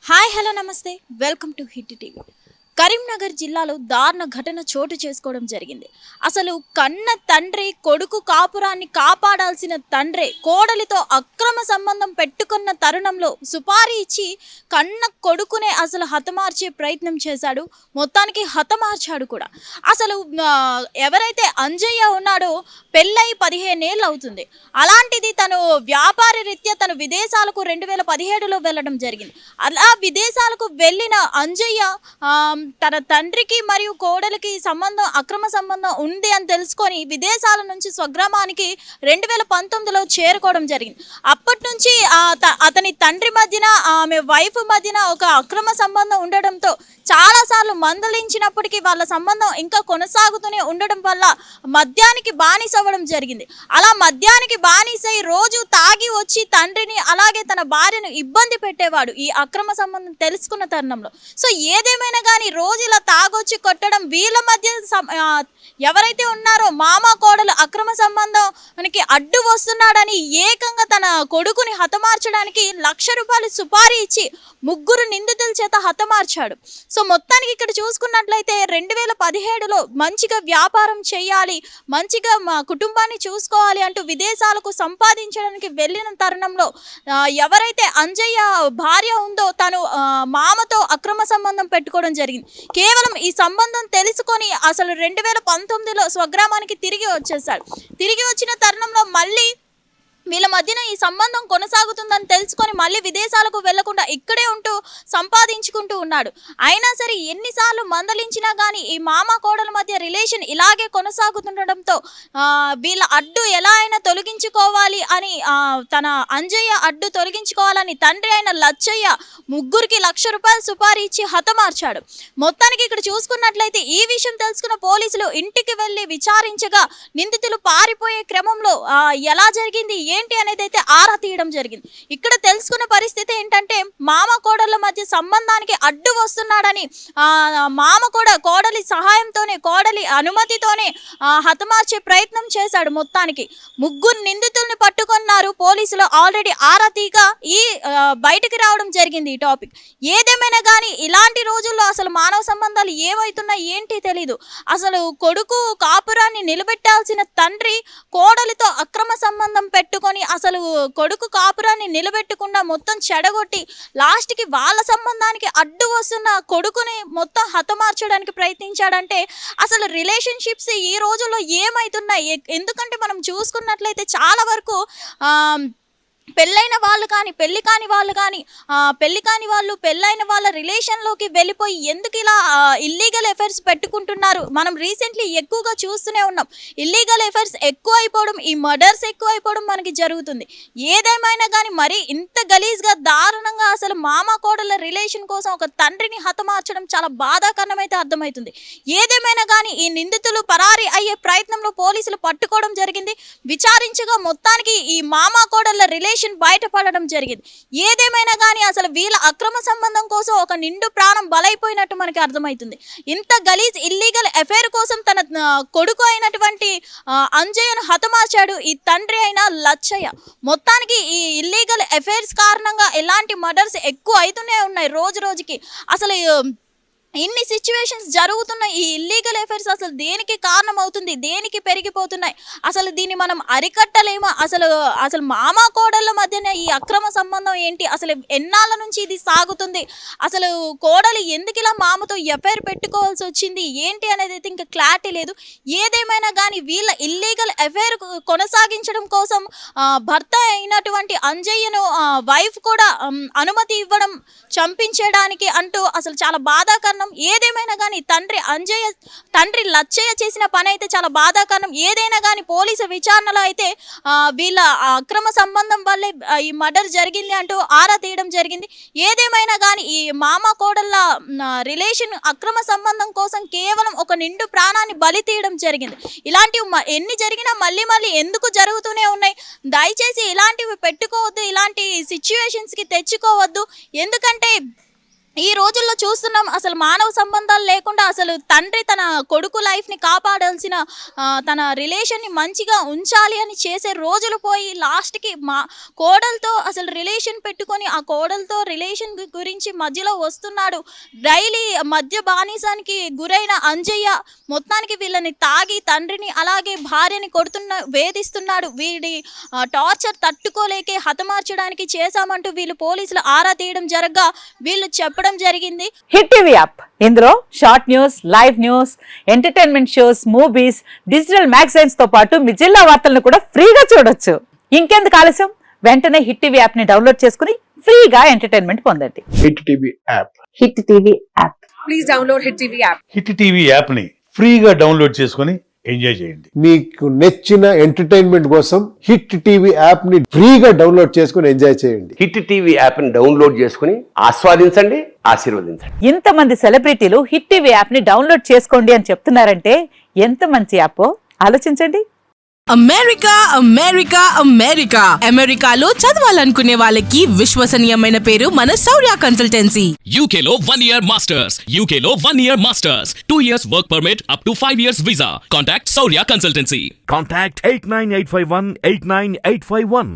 Hi hello నమస్తే welcome to hit TV. Karimnagar జిల్లాలో దారుణ ఘటన చోటు చేసుకోవడం జరిగింది. అసలు కన్న తండ్రి కొడుకు కాపురాన్ని కాపాడాల్సిన తండ్రి కోడలితో అక్రమ సంబంధం పెట్టుకున్న తరుణంలో సుపారీ ఇచ్చి కన్న కొడుకునే అసలు హతమార్చే ప్రయత్నం చేశాడు. మొత్తానికి హతమార్చాడు కూడా. అసలు ఎవరైతే అంజయ్య ఉన్నాడో పెళ్ళై 15 ఏళ్ళు అవుతుంది. అలాంటిది తను వ్యాపార రీత్యా తను విదేశాలకు 2017లో వెళ్ళడం జరిగింది. అలా విదేశాలకు వెళ్ళిన అంజయ్య తన తండ్రికి మరియు కోడలికి సంబంధం అక్రమ సంబంధం ఉంది అని తెలుసుకొని విదేశాల నుంచి స్వగ్రామానికి 2019లో చేరుకోవడం జరిగింది. అప్పటి నుంచి అతని తండ్రి మధ్యన ఆమె వైఫ్ మధ్యన ఒక అక్రమ సంబంధం ఉండడంతో చాలాసార్లు మందలించినప్పటికీ వాళ్ళ సంబంధం ఇంకా కొనసాగుతూనే ఉండడం వల్ల మద్యానికి బానిసవ్వడం జరిగింది. అలా మద్యానికి బానిసై రోజు తాగి వచ్చి తండ్రిని అలాగే తన భార్యను ఇబ్బంది పెట్టేవాడు ఈ అక్రమ సంబంధం తెలుసుకున్న తరుణంలో. సో ఏదేమైనా కానీ రోజు ఇలా తాగొచ్చి కొట్టడం, వీళ్ళ మధ్య ఎవరైతే ఉన్నారో మామ కోడలు అక్రమ సంబంధానికి అడ్డు వస్తున్నాడని ఏకంగా తన కొడుకుని హతమార్చడానికి ₹1,00,000 సుపారీ ఇచ్చి 3 నిందితుల చేత హతమార్చాడు. సో మొత్తానికి ఇక్కడ చూసుకున్నట్లయితే 2017లో మంచిగా వ్యాపారం చేయాలి, మంచిగా మా కుటుంబాన్ని చూసుకోవాలి అంటూ విదేశాలకు సంపాదించడానికి వెళ్ళిన తరుణంలో ఎవరైతే అంజయ్య భార్య ఉందో తను మామతో అక్రమ సంబంధం పెట్టుకోవడం జరిగింది. కేవలం ఈ సంబంధం తెలుసుకొని అసలు 2019లో స్వగ్రామానికి తిరిగి వచ్చేసాడు. తిరిగి వచ్చిన తరుణంలో మళ్ళీ వీళ్ళ మధ్యన ఈ సంబంధం కొనసాగుతుందని తెలుసుకొని మళ్ళీ విదేశాలకు వెళ్లకుండా ఇక్కడే ఉంటూ సంపాదించుకుంటూ ఉన్నాడు. అయినా సరే ఎన్నిసార్లు మందలించినా కానీ ఈ మామ కోడల మధ్య రిలేషన్ ఇలాగే కొనసాగుతుండడంతో వీళ్ళ అడ్డు ఎలా అయినా తొలగించుకోవాలి అని తన అంజయ్య అడ్డు తొలగించుకోవాలని తండ్రి అయిన లచ్చయ్య 3కి ₹1,00,000 సుపారీ ఇచ్చి హతమార్చాడు. మొత్తానికి ఇక్కడ చూసుకున్నట్లయితే ఈ విషయం తెలుసుకున్న పోలీసులు ఇంటికి వెళ్ళి విచారించగా నిందితులు పారిపోయే క్రమంలో ఎలా జరిగింది ఏంటి అనేది అయితే ఆరా తీయడం జరిగింది. ఇక్కడ తెలుసుకున్న పరిస్థితి ఏంటంటే మామ కోడళ్ళ మధ్య సంబంధానికి అడ్డు వస్తున్నాడని మామ కూడా కోడలి సహాయంతోనే కోడలి అనుమతితోనే హతమార్చే ప్రయత్నం చేశాడు. మొత్తానికి 3 నిందితుల్ని పట్టుకున్నారు పోలీసులు. ఆల్రెడీ ఆరా తీగా ఈ బయటికి రావడం జరిగింది ఈ టాపిక్. ఏదేమైనా కానీ ఇలాంటి రోజుల్లో అసలు మానవ సంబంధాలు ఏమవుతున్నాయి ఏంటి తెలీదు. అసలు కొడుకు కాపురాన్ని నిలబెట్టాల్సిన తండ్రి కోడలితో అక్రమ సంబంధం పెట్టుకొని అసలు కొడుకు కాపురాన్ని నిలబెట్టకుండా మొత్తం చెడగొట్టి లాస్ట్కి వాళ్ళ సంబంధానికి అడ్డు వస్తున్న కొడుకుని మొత్తం హతమార్చడానికి ప్రయత్నించాడంటే అసలు రిలేషన్షిప్స్ ఈ రోజుల్లో ఏమవుతున్నాయి? ఎందుకంటే మనం చూసుకున్నట్లయితే చాలా వరకు పెళ్ళైన వాళ్ళు కానీ పెళ్ళి కాని వాళ్ళు కానీ పెళ్ళి కాని వాళ్ళు పెళ్ళైన వాళ్ళ రిలేషన్లోకి వెళ్ళిపోయి ఎందుకు ఇలా ఇల్లీగల్ అఫైర్స్ పెట్టుకుంటున్నారు? మనం రీసెంట్లీ ఎక్కువగా చూస్తూనే ఉన్నాం. ఇల్లీగల్ అఫైర్స్ ఎక్కువ అయిపోవడం, ఈ మర్డర్స్ ఎక్కువ అయిపోవడం మనకి జరుగుతుంది. ఏదేమైనా కానీ మరి ఇంత గలీజ్గా దారుణంగా అసలు మామ కోడళ్ళ రిలేషన్ కోసం ఒక తండ్రిని హతమార్చడం చాలా బాధాకరమైతే అర్థమవుతుంది. ఏదేమైనా కానీ ఈ నిందితులు పరారీ అయ్యే ప్రయత్నంలో పోలీసులు పట్టుకోవడం జరిగింది. విచారించగా మొత్తానికి ఈ మామ కోడళ్ళ రిలేషన్ బయటపడడం జరిగింది. ఏదేమైనా కానీ అసలు వీళ్ళ అక్రమ సంబంధం కోసం ఒక నిండు ప్రాణం బలైపోయినట్టు మనకి అర్థమవుతుంది. ఇంత గలీజ్ ఇల్లీగల్ అఫైర్ కోసం తన కొడుకు అయినటువంటి అంజయ్యను హతమార్చాడు ఈ తండ్రి అయిన లచ్చయ్య. మొత్తానికి ఈ ఇల్లీగల్ అఫైర్స్ కారణంగా ఎలాంటి మర్డర్స్ ఎక్కువ అవుతూనే ఉన్నాయి రోజు రోజుకి. అసలు ఇన్ని సిచ్యువేషన్స్ జరుగుతున్న ఈ ఇల్లీగల్ అఫైర్స్ అసలు దేనికి కారణం అవుతుంది? దేనికి పెరిగిపోతున్నాయి? అసలు దీన్ని మనం అరికట్టలేమా? అసలు మామ కోడళ్ళ మధ్యన ఈ అక్రమ సంబంధం ఏంటి? అసలు ఎన్నాళ్ళ నుంచి ఇది సాగుతుంది? అసలు కోడలు ఎందుకు ఇలా మామతో ఎఫైర్ పెట్టుకోవాల్సి వచ్చింది ఏంటి అనేది అయితే ఇంకా క్లారిటీ లేదు. ఏదేమైనా కానీ వీళ్ళ ఇల్లీగల్ అఫైర్ కొనసాగించడం కోసం భర్త అయినటువంటి అంజయ్యను వైఫ్ కూడా అనుమతి ఇవ్వడం చంపించడానికి అంటూ అసలు చాలా బాధాకరం. ఏదేమైనా కానీ తండ్రి లచ్చయ్య చేసిన పని అయితే చాలా బాధాకరం. ఏదైనా కానీ పోలీసు విచారణలో అయితే వీళ్ళ అక్రమ సంబంధం వల్లే ఈ మర్డర్ జరిగింది అంటూ ఆరా తీయడం జరిగింది. ఏదేమైనా కానీ ఈ మామ కోడళ్ళ రిలేషన్ అక్రమ సంబంధం కోసం కేవలం ఒక నిండు ప్రాణాన్ని బలి తీయడం జరిగింది. ఇలాంటివి ఎన్ని జరిగినా మళ్ళీ మళ్ళీ ఎందుకు జరుగుతూనే ఉన్నాయి? దయచేసి ఇలాంటివి పెట్టుకోవద్దు, ఇలాంటి సిచ్యువేషన్స్కి తెచ్చుకోవద్దు. ఎందుకంటే ఈ రోజుల్లో చూస్తున్నాం అసలు మానవ సంబంధాలు లేకుండా అసలు తండ్రి తన కొడుకు లైఫ్ని కాపాడాల్సిన తన రిలేషన్ని మంచిగా ఉంచాలి అని చేసే రోజులు పోయి లాస్ట్కి కోడలతో అసలు రిలేషన్ పెట్టుకొని ఆ కోడలతో రిలేషన్ గురించి మధ్యలో వస్తున్నాడు. డైలీ మద్య బానిసానికి గురైన అంజయ్య మొత్తానికి వీళ్ళని తాగి తండ్రిని అలాగే భార్యని వేధిస్తున్నాడు. వీడి టార్చర్ తట్టుకోలేకే హతమార్చడానికి చేశామంటూ వీళ్ళు పోలీసులు ఆరా తీయడం జరగ్గా వీళ్ళు చెప్పడం జరిగింది. హిట్ టీవీ యాప్ ఇందులో short news, live news, entertainment shows, movies, digital magazines తో పాటు మీ జిల్లా వార్తలను కూడా ఫ్రీగా చూడొచ్చు. ఇంకెందుకు ఆలస్యం, వెంటనే హిట్ టీవీ యాప్ ని డౌన్లోడ్ చేసుకుని ఫ్రీగా ఎంటర్టైన్మెంట్ పొందండి. Hit TV app. Hit TV app. Please download hit TV app. Hit TV app ని ఫ్రీగా డౌన్లోడ్ చేసుకుని ఎంజాయ్ చేయండి. మీకు నచ్చిన ఎంటర్టైన్మెంట్ కోసం హిట్ టీవీ యాప్ ని ఫ్రీగా డౌన్లోడ్ చేసుకుని ఎంజాయ్ చేయండి. హిట్ టీవీ యాప్ ని డౌన్లోడ్ చేసుకుని ఆస్వాదించండి, ఆశీర్వదించండి. ఇంతమంది సెలబ్రిటీలు హిట్ టీవీ యాప్ ని డౌన్లోడ్ చేసుకోండి అని చెప్తున్నారంటే ఎంత మంచి యాప్ ఆలోచించండి. అమెరికా అమెరికా అమెరికా అమెరికాలో చదవాలనుకునే వాళ్ళకి విశ్వసనీయమైన పేరు మన శౌర్య కన్సల్టెన్సీ. UK లో 1 year masters. UK లో 1 year masters. 2 years work permit up to 5 years visa. Contact Saurya Consultancy. Contact 89851 89851.